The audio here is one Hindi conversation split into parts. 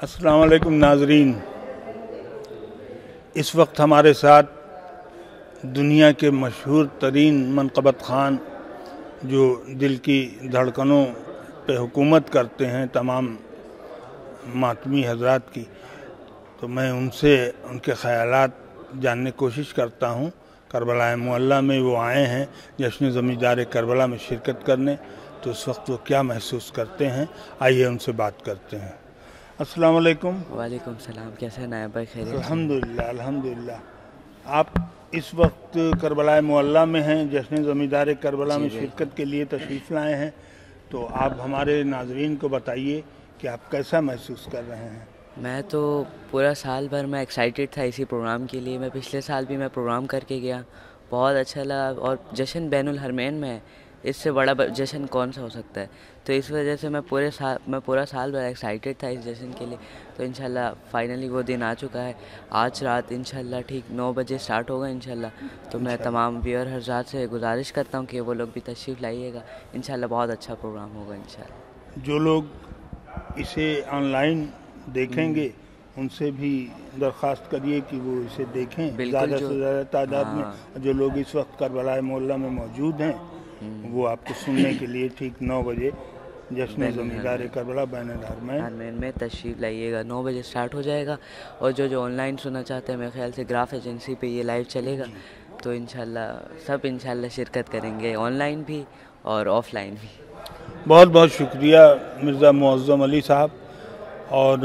अस्सलाम वालेकुम नाजरीन। इस वक्त हमारे साथ दुनिया के मशहूर तरीन मनक़बत ख़ान जो दिल की धड़कनों पे हुकूमत करते हैं तमाम मातमी हजरात की, तो मैं उनसे उनके ख़यालात जानने की कोशिश करता हूँ। करबला मुअल्ला में वो आए हैं जश्न ज़मींदार करबला में शिरकत करने, तो उस वक्त वो क्या महसूस करते हैं, आइए उनसे बात करते हैं। अस्सलाम वालेकुम। वालेकुम सलाम। कैसे हैं नायब भाई? खैरियत? अल्हम्दुलिल्लाह अल्हम्दुलिल्लाह। आप इस वक्त करबला मुअल्ला में हैं, जश्न ज़मींदार करबला में शिरकत के लिए तशरीफ़ लाए हैं, तो आप हमारे नाजरीन को बताइए कि आप कैसा महसूस कर रहे हैं। मैं तो पूरा साल भर मैं एक्साइटेड था इसी प्रोग्राम के लिए। मैं पिछले साल भी मैं प्रोग्राम करके गया, बहुत अच्छा लगा। और जश्न बैनुल हरमैन में है, इससे बड़ा जश्न कौन सा हो सकता है। तो इस वजह से मैं पूरा साल भर एक्साइटेड था इस जश्न के लिए। तो इंशाल्लाह फाइनली वो दिन आ चुका है। आज रात इंशाल्लाह ठीक 9 बजे स्टार्ट होगा इंशाल्लाह। तो मैं तमाम व्यूअर हज़रात से गुजारिश करता हूँ कि वो लोग भी तशरीफ़ लाइएगा। इंशाल्लाह बहुत अच्छा प्रोग्राम होगा इंशाल्लाह। जो लोग इसे ऑनलाइन देखेंगे उनसे भी दरख्वास्त करिए कि वो इसे देखें ज़्यादा से ज़्यादा तादाद में। जो लोग इस वक्त करबला मुअल्ला में मौजूद हैं वो आपको सुनने के लिए ठीक 9 बजे जश्न ज़मींदार करबला बैनुल हरमैन में तशरीफ़ लाइएगा। 9 बजे स्टार्ट हो जाएगा। और जो ऑनलाइन सुनना चाहते हैं, मेरे ख्याल से ग्राफ एजेंसी पे ये लाइव चलेगा। तो इंशाल्लाह शिरकत करेंगे, ऑनलाइन भी और ऑफलाइन भी। बहुत बहुत शुक्रिया मिर्ज़ा मुअज़्ज़म अली साहब। और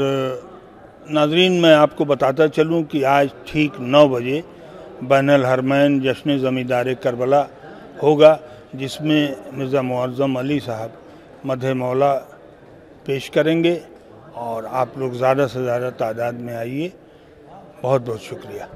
नाज़रीन, मैं आपको बताता चलूँ कि आज ठीक 9 बजे बैनुल हरमैन जश्न ज़मींदार करबला होगा, जिसमें मिर्ज़ा मुअज़्ज़म अली साहब मदह मौला पेश करेंगे। और आप लोग ज़्यादा से ज़्यादा तादाद में आइए। बहुत बहुत शुक्रिया।